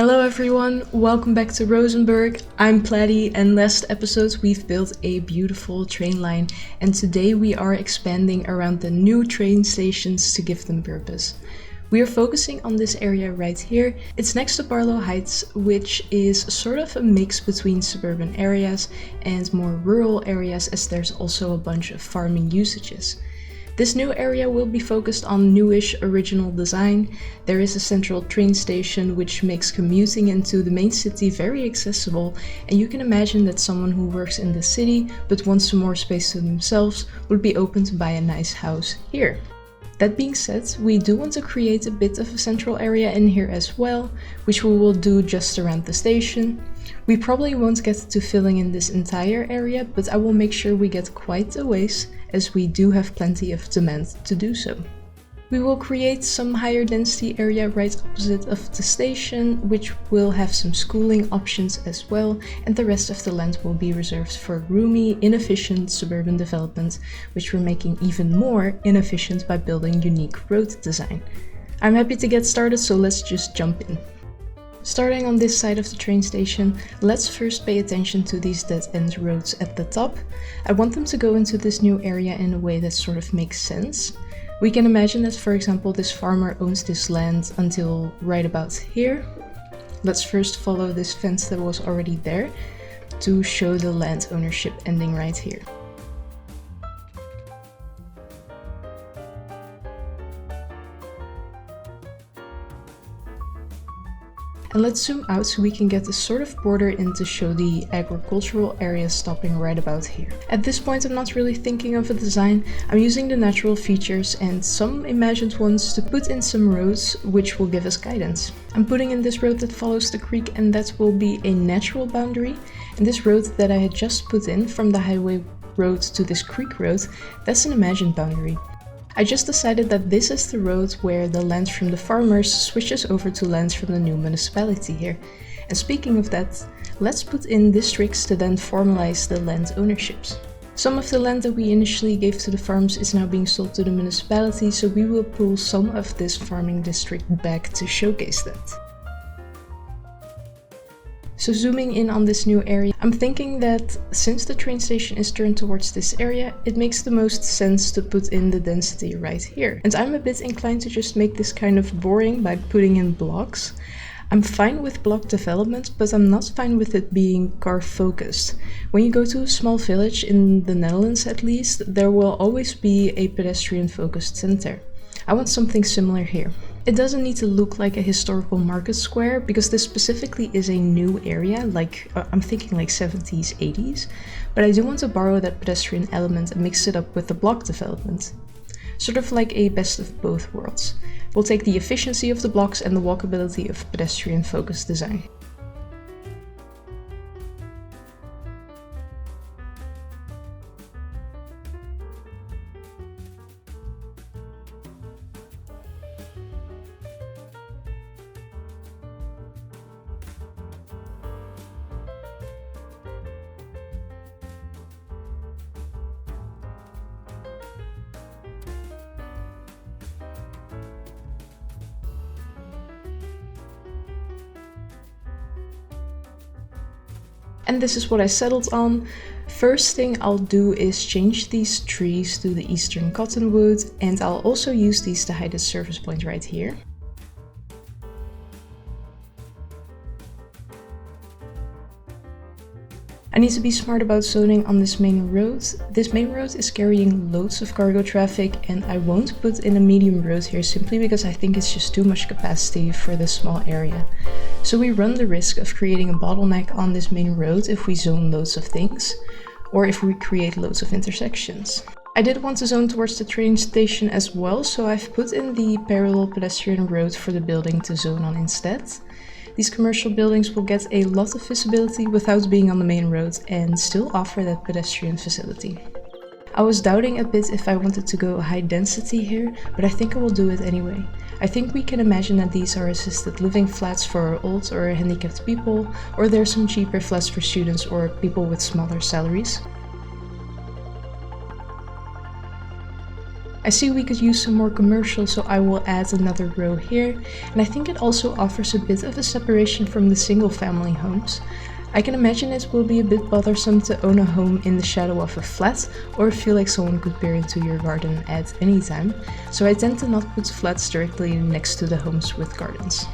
Hello everyone, welcome back to Rosenburg. I'm Platy, and last episode we've built a beautiful train line, and today we are expanding around the new train stations to give them purpose. We are focusing on this area right here. It's next to Barlow Heights, which is sort of a mix between suburban areas and more rural areas, as there's also a bunch of farming usages. This new area will be focused on newish original design. There is a central train station which makes commuting into the main city very accessible, and you can imagine that someone who works in the city but wants some more space to themselves would be open to buy a nice house here. That being said, we do want to create a bit of a central area in here as well, which we will do just around the station. We probably won't get to filling in this entire area, but I will make sure we get quite a ways, as we do have plenty of demand to do so. We will create some higher density area right opposite of the station, which will have some schooling options as well, and the rest of the land will be reserved for roomy, inefficient suburban development, which we're making even more inefficient by building unique road design. I'm happy to get started, so let's just jump in. Starting on this side of the train station, let's first pay attention to these dead-end roads at the top. I want them to go into this new area in a way that sort of makes sense. We can imagine that, for example, this farmer owns this land until right about here. Let's first follow this fence that was already there to show the land ownership ending right here. And let's zoom out so we can get a sort of border in to show the agricultural area stopping right about here. At this point, I'm not really thinking of a design. I'm using the natural features and some imagined ones to put in some roads which will give us guidance. I'm putting in this road that follows the creek, and that will be a natural boundary. And this road that I had just put in from the highway road to this creek road, that's an imagined boundary. I just decided that this is the road where the land from the farmers switches over to lands from the new municipality here. And speaking of that, let's put in districts to then formalize the land ownerships. Some of the land that we initially gave to the farms is now being sold to the municipality, so we will pull some of this farming district back to showcase that. So zooming in on this new area, I'm thinking that since the train station is turned towards this area, it makes the most sense to put in the density right here. And I'm a bit inclined to just make this kind of boring by putting in blocks. I'm fine with block development, but I'm not fine with it being car focused. When you go to a small village, in the Netherlands at least, there will always be a pedestrian focused center. I want something similar here. It doesn't need to look like a historical market square, because this specifically is a new area, I'm thinking like 70s, 80s, but I do want to borrow that pedestrian element and mix it up with the block development. Sort of like a best of both worlds. We'll take the efficiency of the blocks and the walkability of pedestrian focused design. And this is what I settled on. First thing I'll do is change these trees to the eastern cottonwood, and I'll also use these to hide the service point right here. I need to be smart about zoning on this main road. This main road is carrying loads of cargo traffic, and I won't put in a medium road here simply because I think it's just too much capacity for this small area. So we run the risk of creating a bottleneck on this main road if we zone loads of things, or if we create loads of intersections. I did want to zone towards the train station as well, so I've put in the parallel pedestrian road for the building to zone on instead. These commercial buildings will get a lot of visibility without being on the main road and still offer that pedestrian facility. I was doubting a bit if I wanted to go high density here, but I think I will do it anyway. I think we can imagine that these are assisted living flats for old or handicapped people, or there are some cheaper flats for students or people with smaller salaries. I see we could use some more commercial, so I will add another row here, and I think it also offers a bit of a separation from the single family homes. I can imagine it will be a bit bothersome to own a home in the shadow of a flat, or feel like someone could peer into your garden at any time, so I tend to not put flats directly next to the homes with gardens.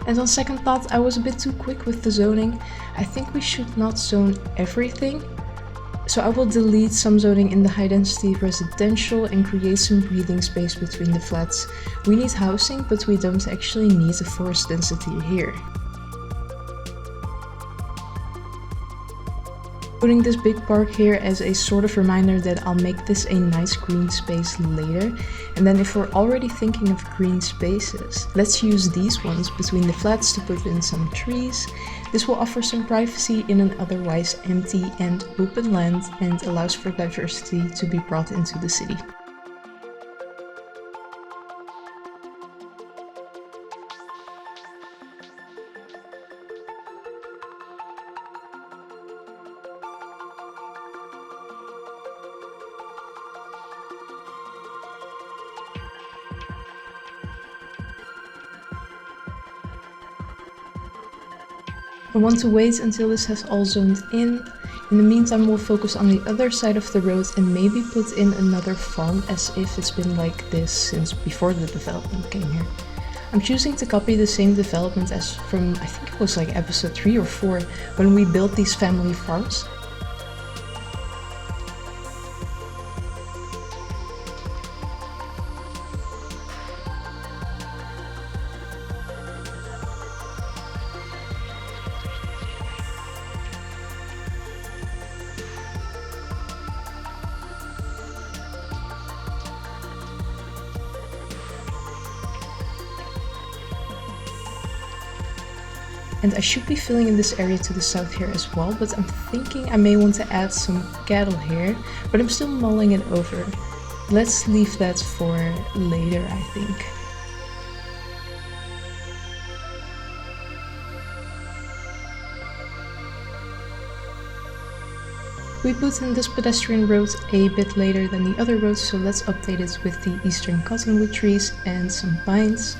And on second thought, I was a bit too quick with the zoning. I think we should not zone everything. So I will delete some zoning in the high density residential and create some breathing space between the flats. We need housing, but we don't actually need a forest density here. Putting this big park here as a sort of reminder that I'll make this a nice green space later. And then if we're already thinking of green spaces, let's use these ones between the flats to put in some trees. This will offer some privacy in an otherwise empty and open land and allows for diversity to be brought into the city. I want to wait until this has all zoned in. In the meantime, we'll focus on the other side of the road and maybe put in another farm, as if it's been like this since before the development came here. I'm choosing to copy the same development as from, I think it was like episode 3 or 4, when we built these family farms. And I should be filling in this area to the south here as well, but I'm thinking I may want to add some cattle here, but I'm still mulling it over. Let's leave that for later, I think. We put in this pedestrian road a bit later than the other roads, so let's update it with the eastern cottonwood trees and some pines.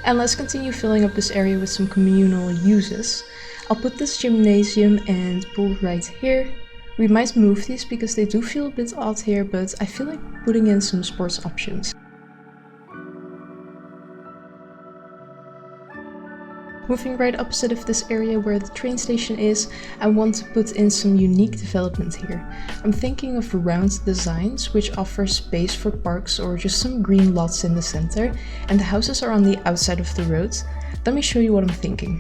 And let's continue filling up this area with some communal uses. I'll put this gymnasium and pool right here. We might move these because they do feel a bit odd here, but I feel like putting in some sports options. Moving right opposite of this area where the train station is, I want to put in some unique development here. I'm thinking of round designs which offer space for parks or just some green lots in the center, and the houses are on the outside of the road. Let me show you what I'm thinking.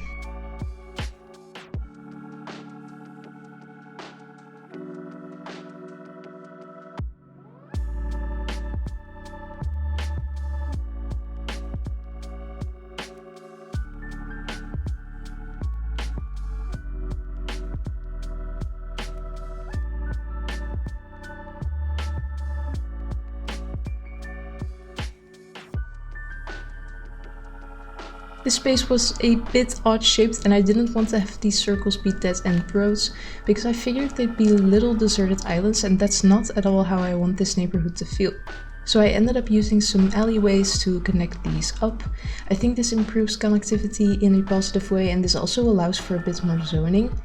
This space was a bit odd shaped and I didn't want to have these circles be dead end roads because I figured they'd be little deserted islands, and that's not at all how I want this neighborhood to feel. So I ended up using some alleyways to connect these up. I think this improves connectivity in a positive way, and this also allows for a bit more zoning.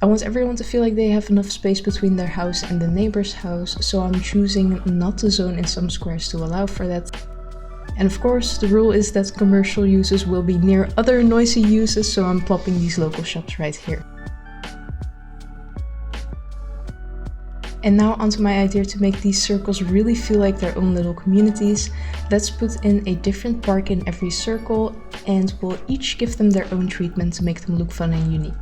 I want everyone to feel like they have enough space between their house and the neighbor's house, so I'm choosing not to zone in some squares to allow for that. And of course, the rule is that commercial uses will be near other noisy uses, so I'm plopping these local shops right here. And now onto my idea to make these circles really feel like their own little communities. Let's put in a different park in every circle, and we'll each give them their own treatment to make them look fun and unique.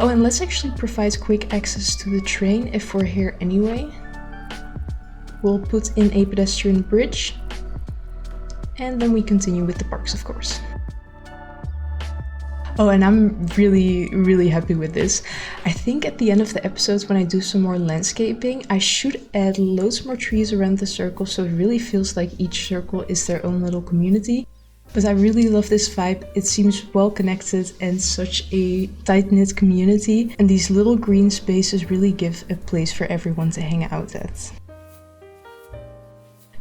Oh, and let's actually provide quick access to the train if we're here anyway. We'll put in a pedestrian bridge, and then we continue with the parks, of course. Oh, and I'm really happy with this. I think at the end of the episodes, when I do some more landscaping, I should add loads more trees around the circle, so it really feels like each circle is their own little community. But I really love this vibe. It seems well connected and such a tight-knit community, and these little green spaces really give a place for everyone to hang out at.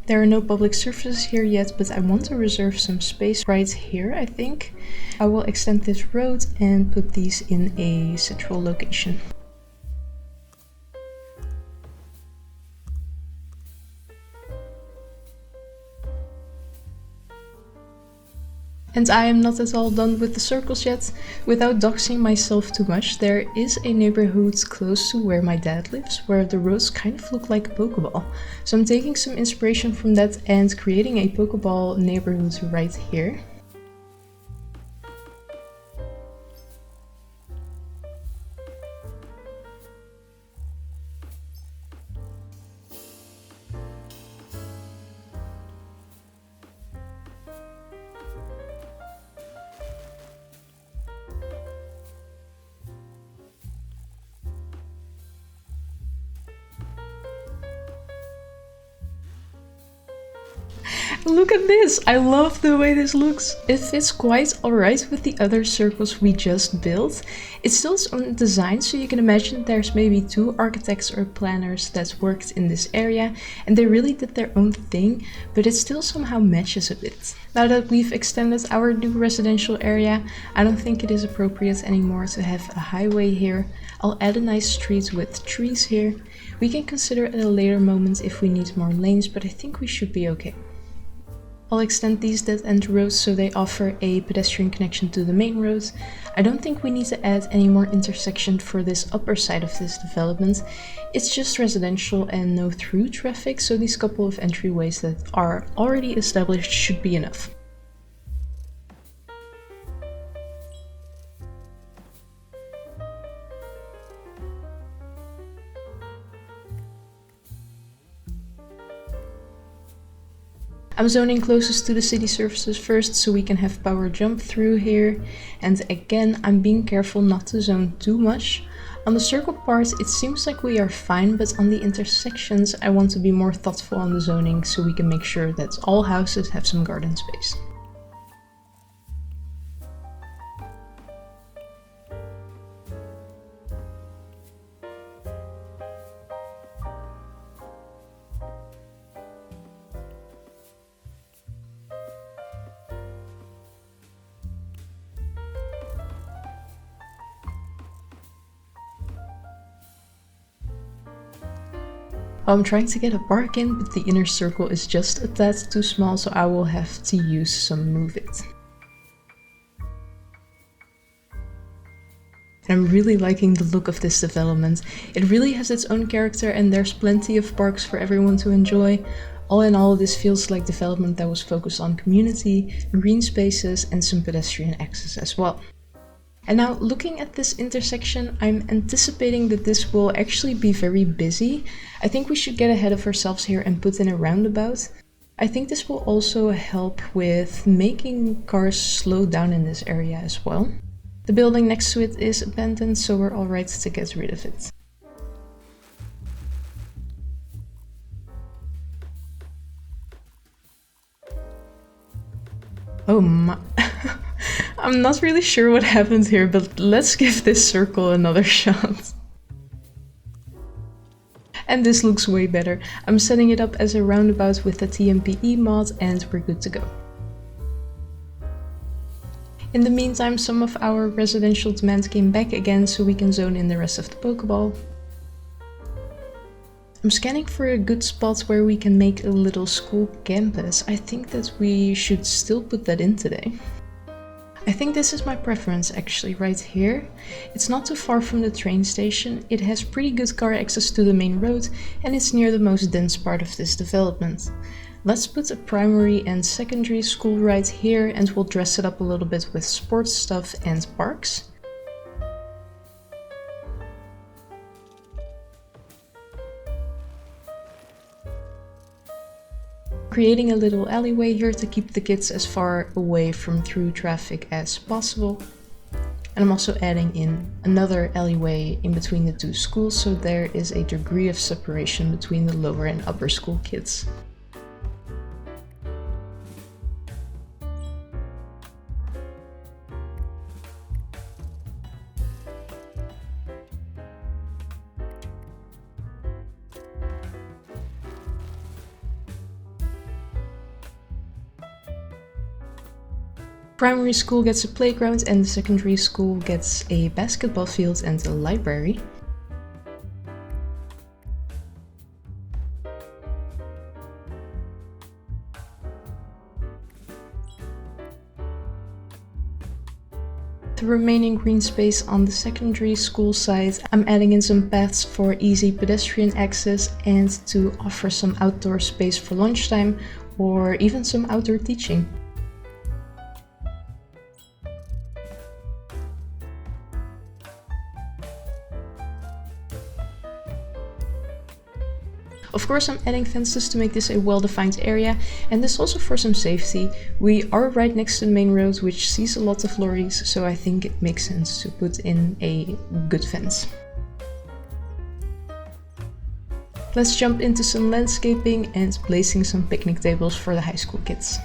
There are no public surfaces here yet, but I want to reserve some space right here, I think. I will extend this road and put these in a central location. And I am not at all done with the circles yet. Without doxing myself too much, there is a neighborhood close to where my dad lives, where the roads kind of look like a Pokeball. So I'm taking some inspiration from that and creating a Pokeball neighborhood right here. Look at this! I love the way this looks. It fits quite alright with the other circles we just built. It's still its own design, so you can imagine there's maybe 2 architects or planners that worked in this area and they really did their own thing, but it still somehow matches a bit. Now that we've extended our new residential area, I don't think it is appropriate anymore to have a highway here. I'll add a nice street with trees here. We can consider at a later moment if we need more lanes, but I think we should be okay. I'll extend these dead-end roads so they offer a pedestrian connection to the main road. I don't think we need to add any more intersection for this upper side of this development. It's just residential and no through traffic, so these couple of entryways that are already established should be enough. I'm zoning closest to the city services first so we can have power jump through here. And again, I'm being careful not to zone too much. On the circle part, it seems like we are fine, but on the intersections, I want to be more thoughtful on the zoning so we can make sure that all houses have some garden space. I'm trying to get a park in, but the inner circle is just a tad too small, so I will have to use some Move It. I'm really liking the look of this development. It really has its own character and there's plenty of parks for everyone to enjoy. All in all, this feels like development that was focused on community, green spaces and some pedestrian access as well. And now looking at this intersection, I'm anticipating that this will actually be very busy. I think we should get ahead of ourselves here and put in a roundabout. I think this will also help with making cars slow down in this area as well. The building next to it is abandoned, so we're alright to get rid of it. Oh my... I'm not really sure what happened here, but let's give this circle another shot. And this looks way better. I'm setting it up as a roundabout with the TMPE mod and we're good to go. In the meantime, some of our residential demand came back again so we can zone in the rest of the Pokeball. I'm scanning for a good spot where we can make a little school campus. I think that we should still put that in today. I think this is my preference actually, right here. It's not too far from the train station, it has pretty good car access to the main road and it's near the most dense part of this development. Let's put a primary and secondary school right here and we'll dress it up a little bit with sports stuff and parks. Creating a little alleyway here to keep the kids as far away from through traffic as possible. And I'm also adding in another alleyway in between the two schools, so there is a degree of separation between the lower and upper school kids. Primary school gets a playground and the secondary school gets a basketball field and a library. The remaining green space on the secondary school side, I'm adding in some paths for easy pedestrian access and to offer some outdoor space for lunchtime or even some outdoor teaching. Of course, I'm adding fences to make this a well-defined area, and this also for some safety. We are right next to the main road, which sees a lot of lorries, so I think it makes sense to put in a good fence. Let's jump into some landscaping and placing some picnic tables for the high school kids.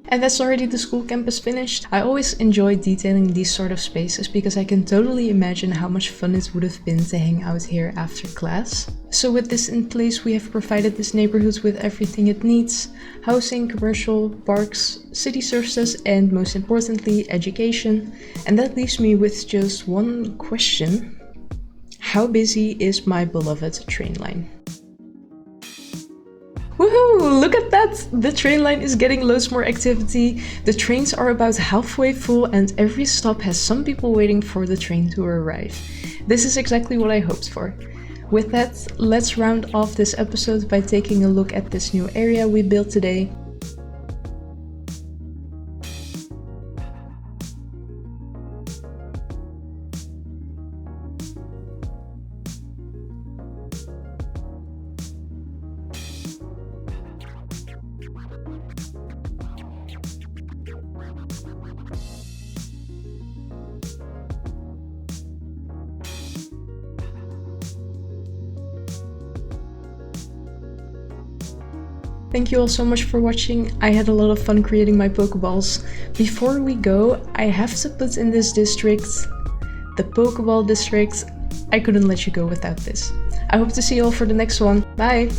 And that's already the school campus finished. I always enjoy detailing these sort of spaces because I can totally imagine how much fun it would have been to hang out here after class. So with this in place, we have provided this neighborhood with everything it needs: housing, commercial, parks, city services, and most importantly, education. And that leaves me with just one question. How busy is my beloved train line? Woohoo! Look at that! The train line is getting loads more activity. The trains are about halfway full and every stop has some people waiting for the train to arrive. This is exactly what I hoped for. With that, let's round off this episode by taking a look at this new area we built today. Thank you all so much for watching. I had a lot of fun creating my Pokeballs. Before we go, I have to put in this district, the Pokeball district. I couldn't let you go without this. I hope to see you all for the next one. Bye!